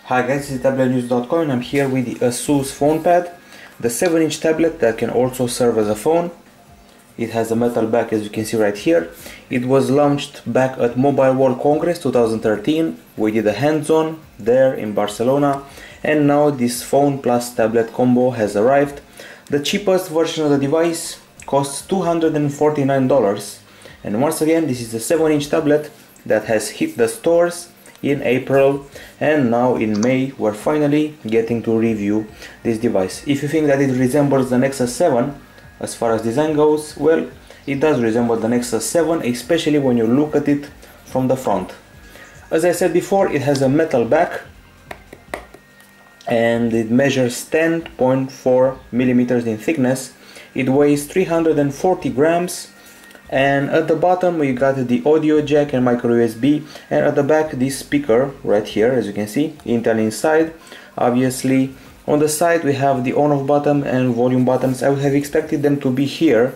Hi guys, this is Tablet-News.com and I'm here with the ASUS FonePad, the 7-inch tablet that can also serve as a phone. It has a metal back, as you can see right here. It was launched back at Mobile World Congress 2013. We did a hands-on there in Barcelona, and now this phone plus tablet combo has arrived. The cheapest version of the device costs $249, and once again this is a 7-inch tablet that has hit the stores in April, and now in May we're finally getting to review this device. If you think that it resembles the Nexus 7 as far as design goes, well, it does resemble the Nexus 7, especially when you look at it from the front. As I said before, it has a metal back and it measures 10.4 millimeters in thickness. It weighs 340 grams. And at the bottom we got the audio jack and micro USB, and at the back this speaker right here, as you can see, Intel inside. Obviously on the side we have the on off button and volume buttons. I would have expected them to be here,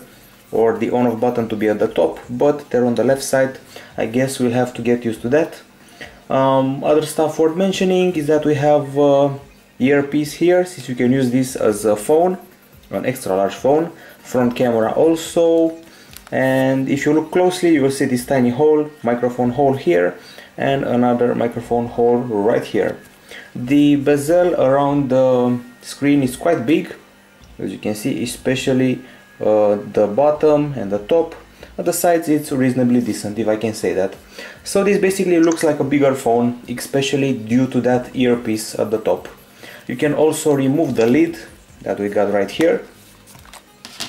or the on off button to be at the top, but they're on the left side. I guess we'll have to get used to that. Other stuff worth mentioning is that we have earpiece here, since you can use this as a phone, an extra large phone. Front camera also. And if you look closely, you will see this tiny hole, microphone hole here, and another microphone hole right here. The bezel around the screen is quite big, as you can see, especially the bottom and the top. At the sides it's reasonably decent, if I can say that. So this basically looks like a bigger phone, especially due to that earpiece at the top. You can also remove the lid that we got right here.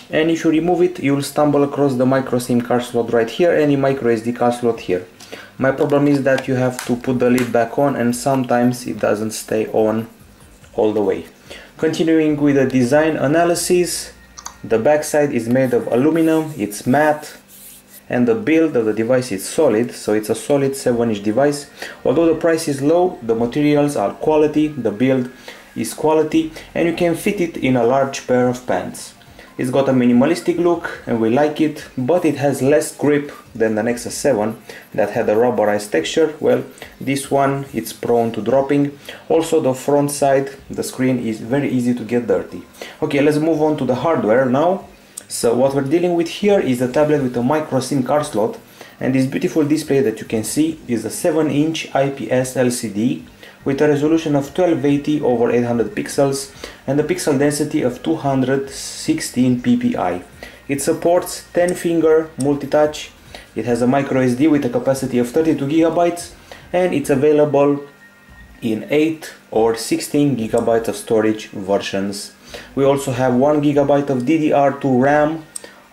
And if you remove it, you'll stumble across the micro SIM card slot right here and the micro SD card slot here. My problem is that you have to put the lid back on, and sometimes it doesn't stay on all the way. Continuing with the design analysis, the backside is made of aluminum, it's matte, and the build of the device is solid, so it's a solid 7-inch device. Although the price is low, the materials are quality, the build is quality, and you can fit it in a large pair of pants. It's got a minimalistic look and we like it, but it has less grip than the Nexus 7 that had a rubberized texture. Well, this one, it's prone to dropping. Also the front side, the screen is very easy to get dirty. Okay, let's move on to the hardware now. So what we're dealing with here is a tablet with a micro SIM card slot, and this beautiful display that you can see is a 7-inch IPS LCD with a resolution of 1280 over 800 pixels and a pixel density of 216 ppi. It supports 10-finger multi-touch. It has a micro SD with a capacity of 32 gigabytes, and it's available in 8 or 16 gigabytes of storage versions. We also have 1 gigabyte of DDR2 RAM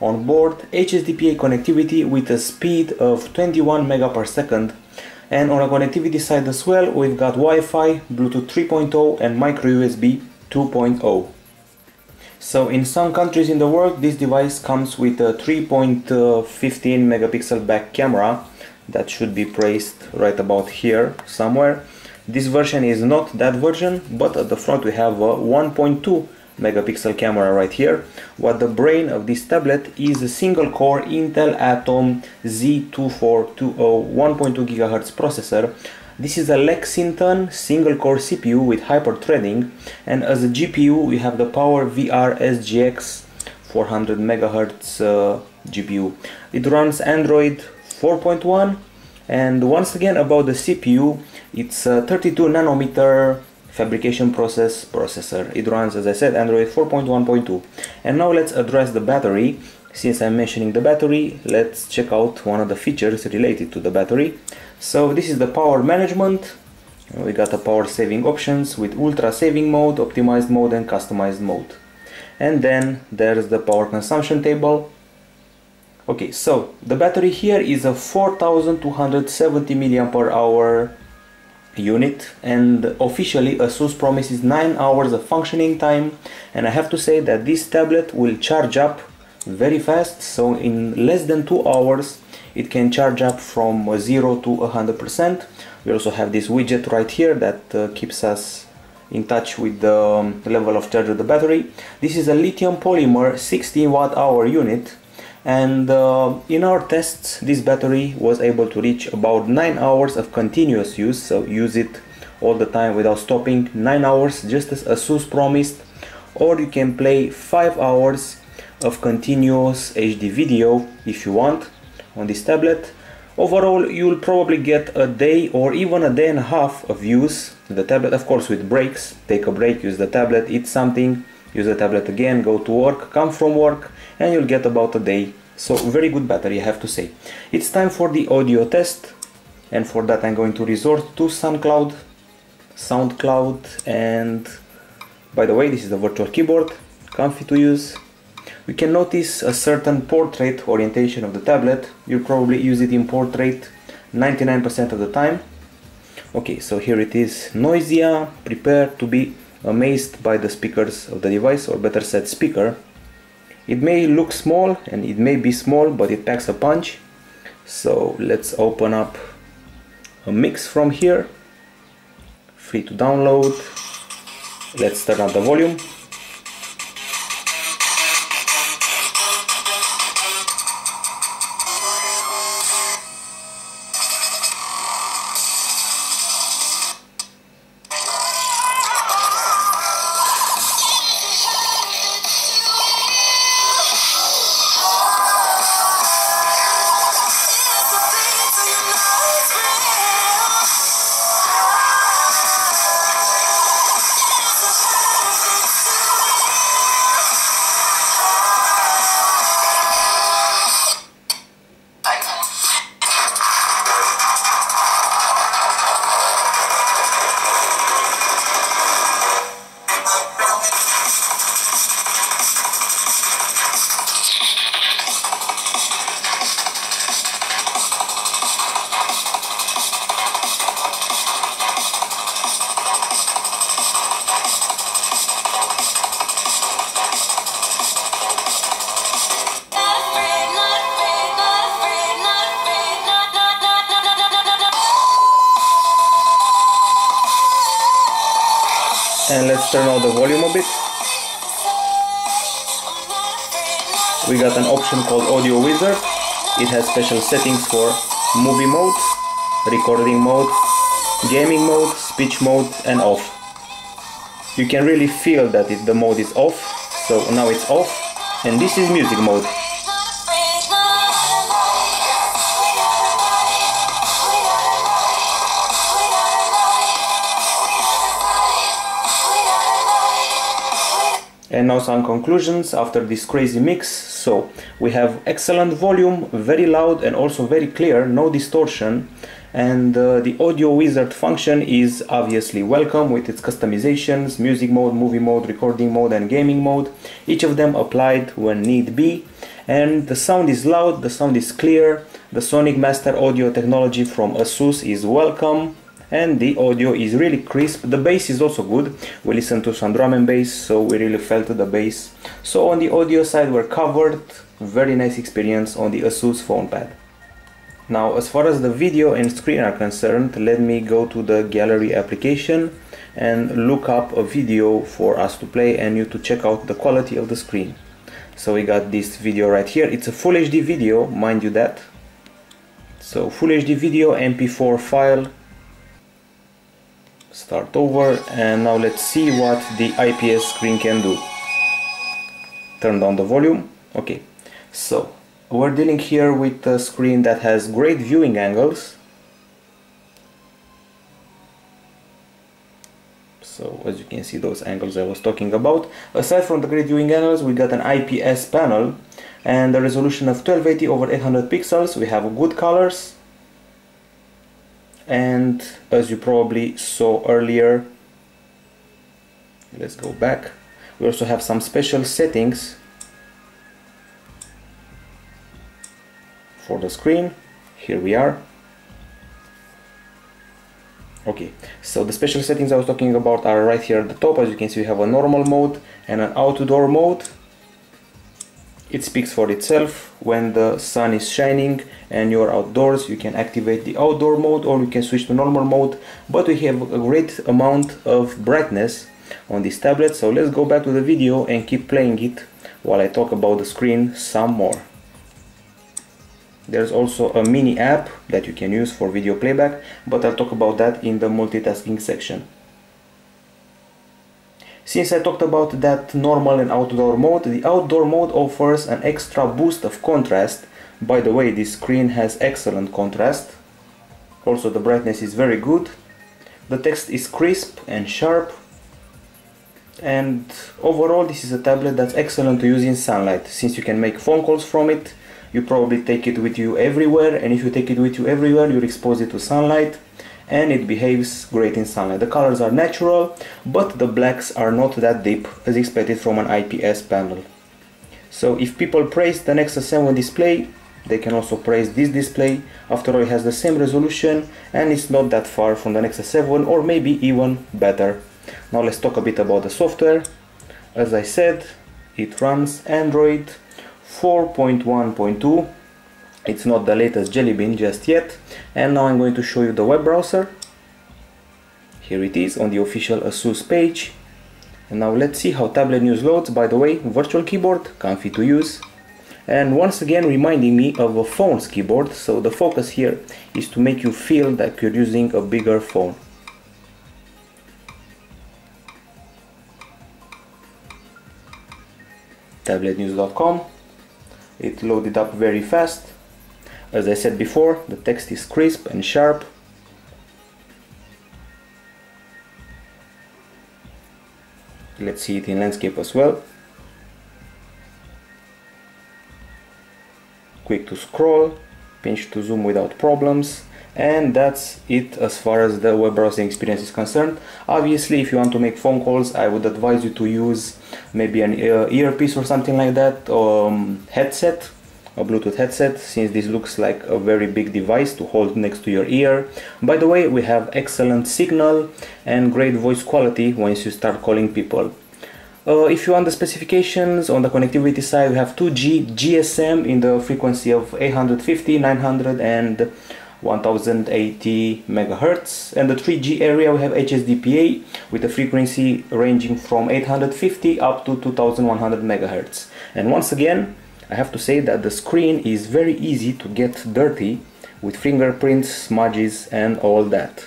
on board, HSDPA connectivity with a speed of 21 mega per second. And on a connectivity side as well, we've got Wi-Fi, Bluetooth 3.0 and micro USB 2.0. So in some countries in the world, this device comes with a 3.15 megapixel back camera that should be placed right about here somewhere. This version is not that version, but at the front we have a 1.2 megapixel camera right here. What the brain of this tablet is a single core Intel Atom Z2420 1.2 GHz processor. This is a Lexington single core CPU with hyper threading, and as a GPU we have the Power VR SGX 400 MHz GPU. It runs Android 4.1, and once again about the CPU, it's a 32 nanometer fabrication processor. It runs, as I said, Android 4.1.2. And now let's address the battery. Since I'm mentioning the battery, let's check out one of the features related to the battery. So this is the power management. We got a power saving options with ultra saving mode, optimized mode and customized mode. And then there's the power consumption table. Okay, so the battery here is a 4270 mAh unit, and officially ASUS promises 9 hours of functioning time, and I have to say that this tablet will charge up very fast. So in less than 2 hours it can charge up from 0 to 100%. We also have this widget right here that keeps us in touch with the level of charge of the battery. This is a lithium polymer 16 watt-hour unit, and in our tests this battery was able to reach about 9 hours of continuous use, so use it all the time without stopping, 9 hours just as ASUS promised, or you can play 5 hours of continuous HD video if you want on this tablet. Overall, you'll probably get a day or even a day and a half of use the tablet, of course with breaks. Take a break, use the tablet, eat something, use the tablet again, go to work, come from work, and you'll get about a day. So very good battery, I have to say. It's time for the audio test, and for that I'm going to resort to SoundCloud, and by the way, this is the virtual keyboard, comfy to use. We can notice a certain portrait orientation of the tablet. You'll probably use it in portrait 99% of the time. Okay, so here it is, Noisia. Prepare to be amazed by the speakers of the device, or better said, speaker. It may look small, and it may be small, but it packs a punch. So let's open up a mix from here, free to download. Let's turn up the volume. And let's turn on the volume a bit. We got an option called Audio Wizard. It has special settings for movie mode, recording mode, gaming mode, speech mode, and off. You can really feel that the mode is off, so now it's off, and this is music mode. And now some conclusions after this crazy mix. So we have excellent volume, very loud and also very clear, no distortion, and the audio wizard function is obviously welcome with its customizations, music mode, movie mode, recording mode, and gaming mode, each of them applied when need be. And the sound is loud, the sound is clear, the Sonic Master audio technology from ASUS is welcome, and the audio is really crisp. The bass is also good. We listened to some drum and bass, so we really felt the bass. So on the audio side we're covered. Very nice experience on the ASUS FonePad. Now as far as the video and screen are concerned, let me go to the gallery application and look up a video for us to play and you to check out the quality of the screen. So we got this video right here. It's a full HD video, mind you that. So full HD video, MP4 file. Start over, and now let's see what the IPS screen can do. Turn down the volume. Okay, so we're dealing here with a screen that has great viewing angles. So as you can see, those angles I was talking about. Aside from the great viewing angles, we got an IPS panel and a resolution of 1280 over 800 pixels. We have good colors. And as you probably saw earlier, let's go back, we also have some special settings for the screen. Here we are. Okay, so the special settings I was talking about are right here at the top. As you can see, we have a normal mode and an outdoor mode. It speaks for itself. When the sun is shining and you're outdoors, you can activate the outdoor mode, or you can switch to normal mode, but we have a great amount of brightness on this tablet. So let's go back to the video and keep playing it while I talk about the screen some more. There's also a mini app that you can use for video playback, but I'll talk about that in the multitasking section. Since I talked about that normal and outdoor mode, the outdoor mode offers an extra boost of contrast. By the way, this screen has excellent contrast. Also, the brightness is very good. The text is crisp and sharp. And overall, this is a tablet that's excellent to use in sunlight. Since you can make phone calls from it, you probably take it with you everywhere. And if you take it with you everywhere, you'll expose it to sunlight. And it behaves great in sunlight. The colors are natural, but the blacks are not that deep as expected from an IPS panel. So if people praise the Nexus 7 display, they can also praise this display. After all, it has the same resolution and it's not that far from the Nexus 7, or maybe even better. Now let's talk a bit about the software. As I said, it runs Android 4.1.2. It's not the latest Jelly Bean just yet. And now I'm going to show you the web browser. Here it is on the official ASUS page. And now let's see how Tablet News loads. By the way, virtual keyboard, comfy to use. And once again reminding me of a phone's keyboard. So the focus here is to make you feel that you're using a bigger phone. Tablet-News.com. It loaded up very fast. As I said before, the text is crisp and sharp. Let's see it in landscape as well. Quick to scroll, pinch to zoom without problems. And that's it as far as the web browsing experience is concerned. Obviously, if you want to make phone calls, I would advise you to use maybe an earpiece or something like that, headset, a Bluetooth headset, since this looks like a very big device to hold next to your ear. By the way, we have excellent signal and great voice quality once you start calling people. If you want the specifications on the connectivity side, we have 2G GSM in the frequency of 850, 900 and 1080 MHz, and the 3G area we have HSDPA with a frequency ranging from 850 up to 2100 MHz. And once again, I have to say that the screen is very easy to get dirty with fingerprints, smudges and all that.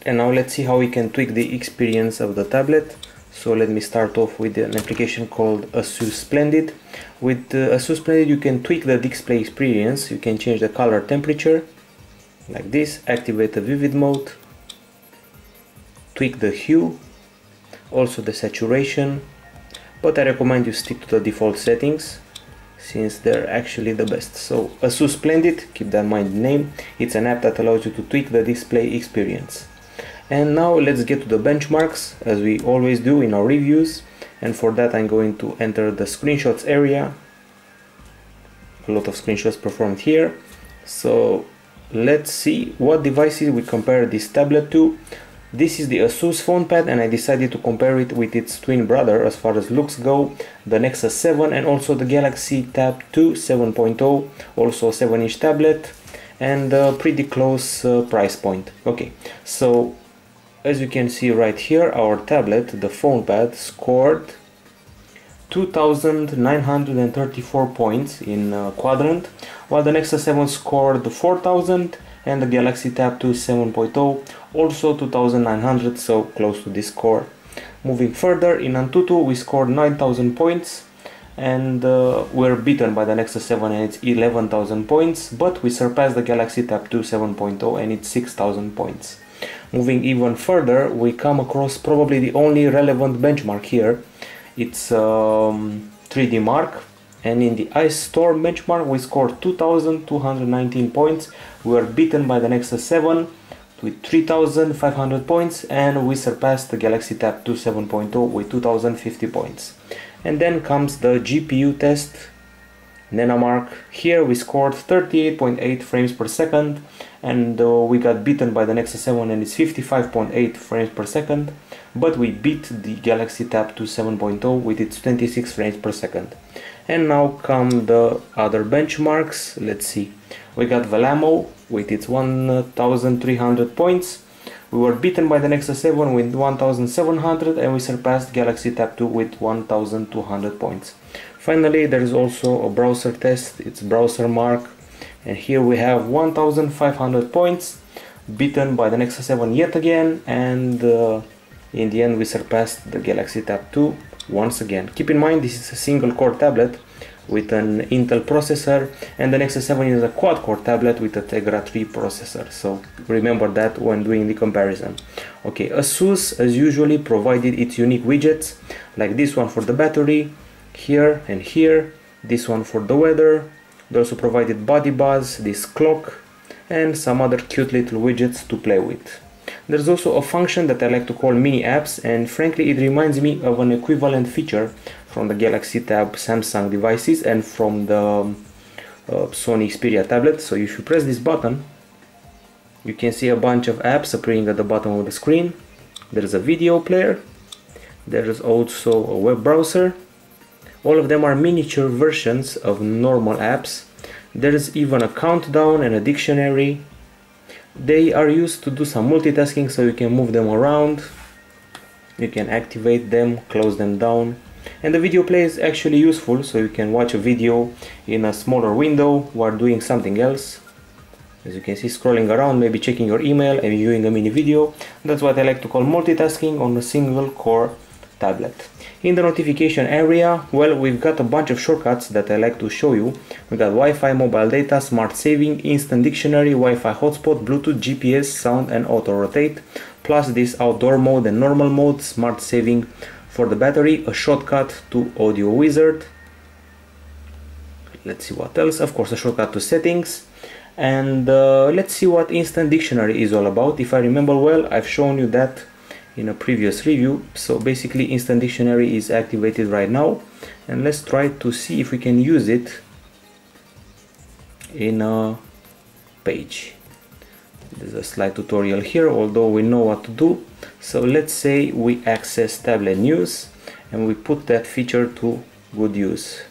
And now let's see how we can tweak the experience of the tablet. So let me start off with an application called ASUS Splendid. With ASUS Splendid you can tweak the display experience. You can change the color temperature like this, activate the vivid mode, tweak the hue, also the saturation, but I recommend you stick to the default settings since they're actually the best. So ASUS Splendid, keep that in mind the name, it's an app that allows you to tweak the display experience. And now let's get to the benchmarks as we always do in our reviews, and for that I'm going to enter the screenshots area. A lot of screenshots performed here. So let's see what devices we compare this tablet to. This is the ASUS FonePad, and I decided to compare it with its twin brother as far as looks go, the Nexus 7 and also the Galaxy Tab 2 7.0, also a 7-inch tablet, and a pretty close price point. Okay, so as you can see right here, our tablet, the FonePad, scored 2,934 points in quadrant, while the Nexus 7 scored 4,000 and the Galaxy Tab 2 7.0 also 2,900, so close to this score. Moving further, in Antutu we scored 9,000 points and we're beaten by the Nexus 7 and its 11,000 points, but we surpassed the Galaxy Tab 2 7.0 and its 6,000 points. Moving even further, we come across probably the only relevant benchmark here. It's 3D Mark, and in the Ice Storm benchmark we scored 2,219 points. We were beaten by the Nexus 7 with 3,500 points, and we surpassed the Galaxy Tab 2 7.0 with 2,050 points. And then comes the GPU test, Nanomark. Here we scored 38.8 frames per second, and we got beaten by the Nexus 7 and it's 55.8 frames per second, but we beat the Galaxy Tab 2 7.0 with its 26 frames per second. And now come the other benchmarks. Let's see, we got Velamo with its 1,300 points. We were beaten by the Nexus 7 with 1,700, and we surpassed Galaxy Tab 2 with 1,200 points. Finally, there is also a browser test. It's Browser Mark And here we have 1500 points, beaten by the Nexus 7 yet again, and in the end we surpassed the Galaxy Tab 2 once again. Keep in mind this is a single core tablet with an Intel processor, and the Nexus 7 is a quad core tablet with a Tegra 3 processor, so remember that when doing the comparison. Okay, ASUS as usually provided its unique widgets, like this one for the battery, here and here, this one for the weather. They also provided body buzz, this clock, and some other cute little widgets to play with. There's also a function that I like to call mini apps, and frankly it reminds me of an equivalent feature from the Galaxy Tab Samsung devices and from the Sony Xperia tablet. So if you press this button, you can see a bunch of apps appearing at the bottom of the screen. There's a video player, there's also a web browser. All of them are miniature versions of normal apps. There's even a countdown and a dictionary. They are used to do some multitasking, so you can move them around, you can activate them, close them down. And the video player is actually useful, so you can watch a video in a smaller window while doing something else. As you can see, scrolling around, maybe checking your email and viewing a mini video. That's what I like to call multitasking on a single core tablet. In the notification area, well, we've got a bunch of shortcuts that I like to show you. We got Wi-Fi, mobile data, smart saving, instant dictionary, Wi-Fi hotspot, Bluetooth, GPS, sound and auto rotate, plus this outdoor mode and normal mode, smart saving for the battery, a shortcut to Audio Wizard. Let's see what else. Of course, a shortcut to settings. And let's see what instant dictionary is all about. If I remember well, I've shown you that in a previous review. So basically instant dictionary is activated right now, and let's try to see if we can use it in a page. There's a slide tutorial here, although we know what to do. So let's say we access Tablet News and we put that feature to good use.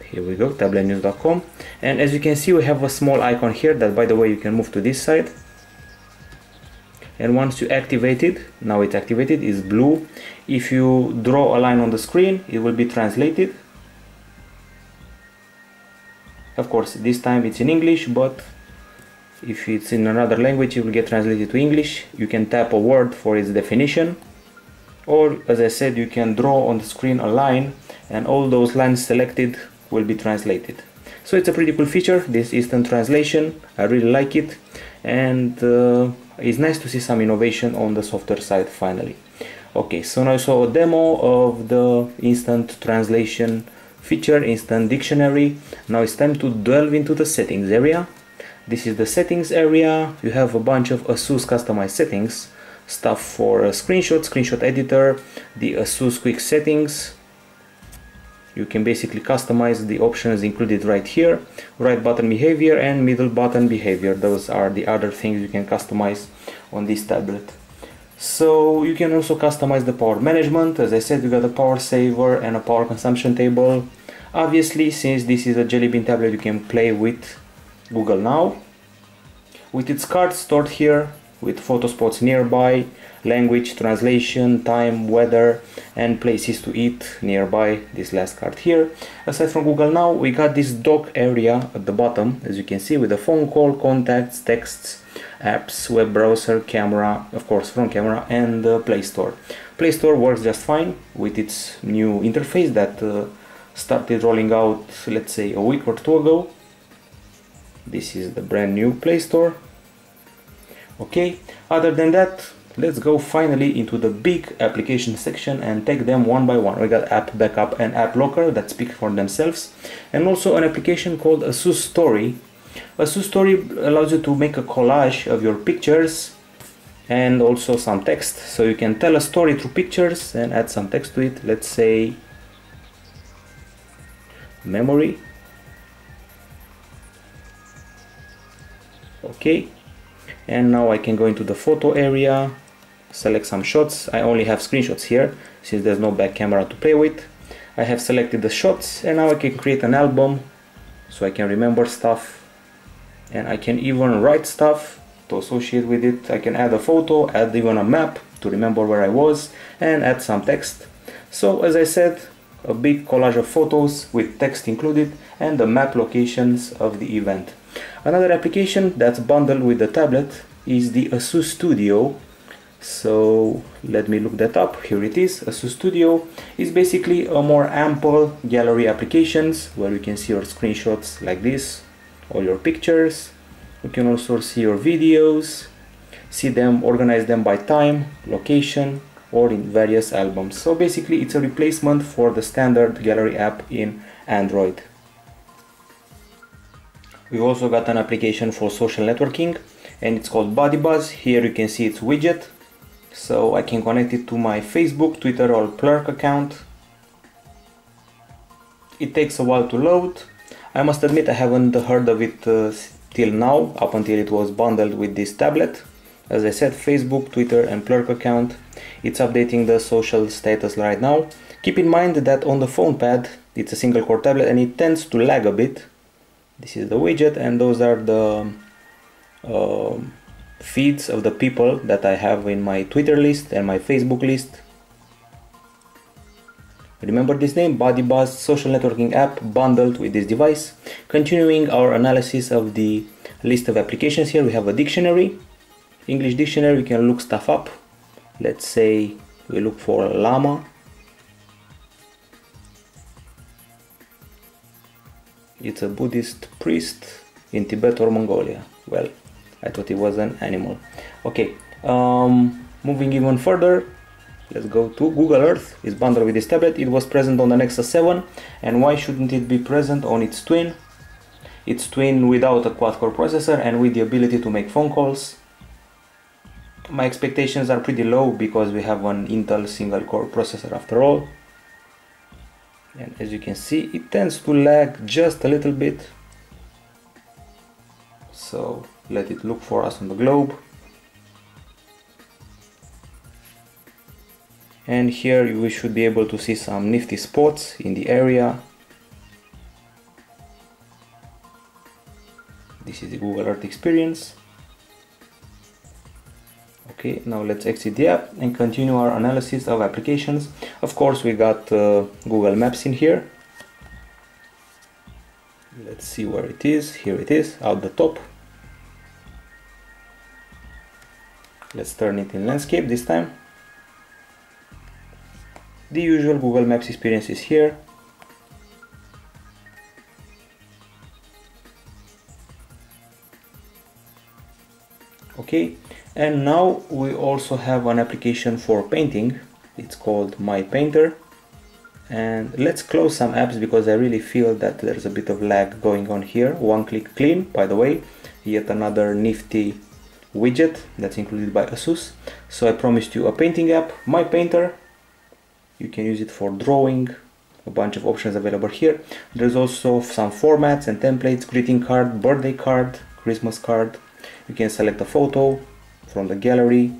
Here we go, Tablet-News.com, and as you can see we have a small icon here that, by the way, you can move to this side. And once you activate it, now it's activated, is blue. If you draw a line on the screen, it will be translated. Of course, this time it's in English, but if it's in another language, it will get translated to English. You can tap a word for its definition, or as I said, you can draw on the screen a line and all those lines selected will be translated. So it's a pretty cool feature, this instant translation. I really like it, and it's nice to see some innovation on the software side finally. Okay, so now I saw a demo of the instant translation feature, instant dictionary. Now it's time to delve into the settings area. This is the settings area. You have a bunch of ASUS customized settings, stuff for screenshot editor, the ASUS quick settings. You can basically customize the options included right here. Right button behavior and middle button behavior. Those are the other things you can customize on this tablet. So you can also customize the power management. As I said, you got a power saver and a power consumption table. Obviously, since this is a Jelly Bean tablet, you can play with Google Now, with its cards stored here, with photo spots nearby, language, translation, time, weather, and places to eat nearby, this last card here. Aside from Google Now, we got this dock area at the bottom, as you can see, with the phone call, contacts, texts, apps, web browser, camera, of course front camera, and Play Store. Play Store works just fine with its new interface that started rolling out, let's say, a week or two ago. This is the brand new Play Store. Okay, other than that, let's go finally into the big application section and take them one by one. We got App Backup and App Locker that speak for themselves, and also an application called ASUS Story. ASUS Story allows you to make a collage of your pictures and also some text, so you can tell a story through pictures and add some text to it. Let's say memory. Okay, and now I can go into the photo area, select some shots. I only have screenshots here since there's no back camera to play with. I have selected the shots, and now I can create an album so I can remember stuff, and I can even write stuff to associate with it. I can add a photo, add even a map to remember where I was, and add some text. So as I said, a big collage of photos with text included and the map locations of the event. Another application that's bundled with the tablet is the ASUS Studio. So let me look that up. Here it is. ASUS Studio is basically a more ample gallery applications where you can see your screenshots like this, all your pictures. You can also see your videos, see them, organize them by time, location, or in various albums. So basically it's a replacement for the standard gallery app in Android. We've also got an application for social networking, and it's called BuddyBuzz. Here you can see its widget. So I can connect it to my Facebook, Twitter, or Plurk account. It takes a while to load. I must admit I haven't heard of it till now, up until it was bundled with this tablet. As I said, Facebook, Twitter, and Plurk account. It's updating the social status right now. Keep in mind that on the PhonePad, it's a single core tablet and it tends to lag a bit. This is the widget, and those are the feeds of the people that I have in my Twitter list and my Facebook list. Remember this name, BuddyBuzz social networking app bundled with this device. Continuing our analysis of the list of applications, here we have a dictionary, English dictionary. We can look stuff up. Let's say we look for llama. It's a Buddhist priest in Tibet or Mongolia. Well, I thought it was an animal. Okay, moving even further, let's go to Google Earth. It's bundled with this tablet. It was present on the Nexus 7, and why shouldn't it be present on its twin? Its twin without a quad-core processor and with the ability to make phone calls. My expectations are pretty low because we have an Intel single-core processor after all. And as you can see, it tends to lag just a little bit. So let it look for us on the globe. And here we should be able to see some nifty spots in the area. This is the Google Earth experience. Okay, now let's exit the app and continue our analysis of applications. Of course, we got Google Maps in here. Let's see where it is. Here it is, out the top. Let's turn it in landscape this time. The usual Google Maps experience is here. Okay, and now we also have an application for painting. It's called My Painter. And let's close some apps because I really feel that there's a bit of lag going on here. One click clean, by the way, yet another nifty widget that's included by ASUS. So I promised you a painting app, My Painter. You can use it for drawing, a bunch of options available here. There's also some formats and templates, greeting card, birthday card, Christmas card. You can select a photo from the gallery.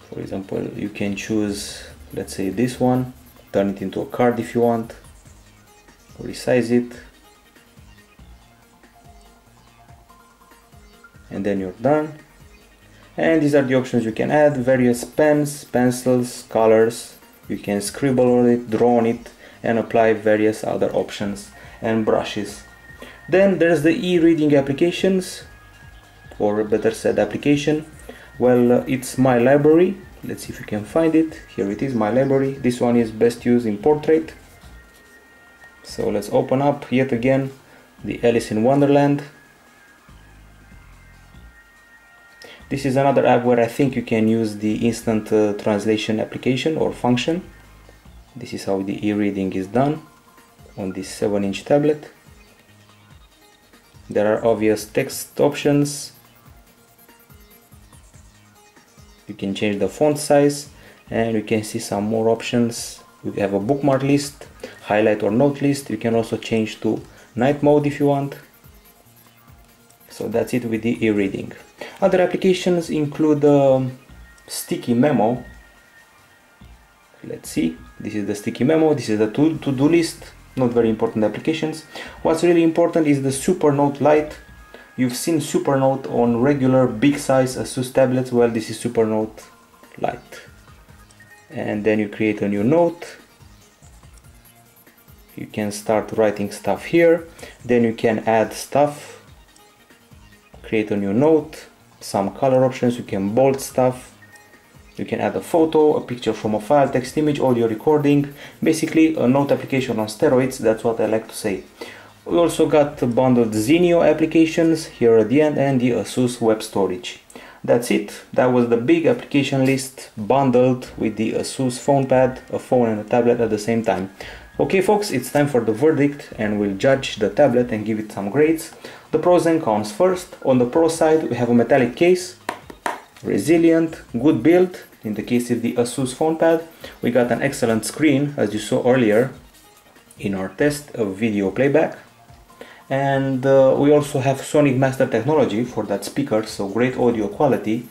For example, you can choose, let's say this one, turn it into a card if you want, resize it, and then you're done. And these are the options you can add: various pens, pencils, colors. You can scribble on it, draw on it, and apply various other options and brushes. Then there's the e-reading applications, or better said application. Well, it's My Library. Let's see if you can find it. Here it is, My Library. This one is best used in portrait. So let's open up yet again the Alice in Wonderland. This is another app where I think you can use the instant translation application or function. This is how the e-reading is done on this 7-inch tablet. There are obvious text options. You can change the font size, and you can see some more options. You have a bookmark list, highlight or note list. You can also change to night mode if you want. So that's it with the e-reading. Other applications include Sticky Memo. Let's see, this is the Sticky Memo. This is the to-do list. not very important applications. What's really important is the SuperNote Lite. You've seen SuperNote on regular big size ASUS tablets. Well, this is SuperNote Lite. And then you create a new note. You can start writing stuff here. Then you can add stuff, create a new note, some color options. You can bold stuff. You can add a photo, a picture from a file, text, image, audio recording. Basically a note application on steroids, that's what I like to say. We also got bundled Zenio applications here at the end and the ASUS web storage. That's it. That was the big application list bundled with the ASUS FonePad, a phone and a tablet at the same time. Okay folks, it's time for the verdict and we'll judge the tablet and give it some grades. The pros and cons first. On the pro side we have a metallic case, resilient, good build. In the case of the ASUS FonePad, we got an excellent screen, as you saw earlier in our test of video playback. And we also have Sonic Master technology for that speaker, so great audio quality.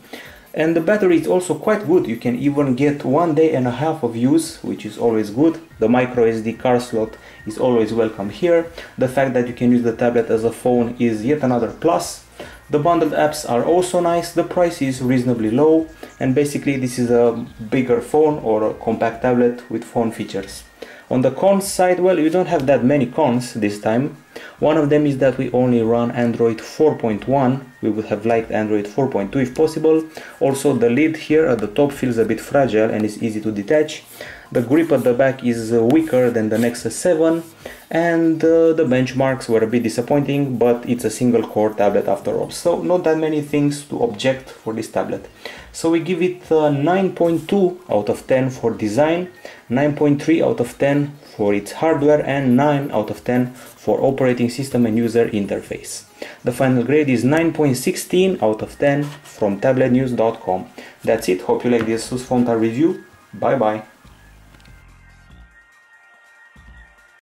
And the battery is also quite good. You can even get 1.5 days of use, which is always good. The micro SD card slot is always welcome here. The fact that you can use the tablet as a phone is yet another plus. The bundled apps are also nice, the price is reasonably low, and basically this is a bigger phone or a compact tablet with phone features. On the cons side, well, you don't have that many cons this time. One of them is that we only run Android 4.1. We would have liked Android 4.2 if possible. Also the lid here at the top feels a bit fragile and is easy to detach. The grip at the back is weaker than the Nexus 7, and the benchmarks were a bit disappointing, but it's a single core tablet after all, so not that many things to object for this tablet. So we give it 9.2 out of 10 for design, 9.3 out of 10 for its hardware, and 9 out of 10 for operating system and user interface. The final grade is 9.16 out of 10 from Tablet-News.com. That's it. Hope you like the ASUS FonePad review. Bye bye.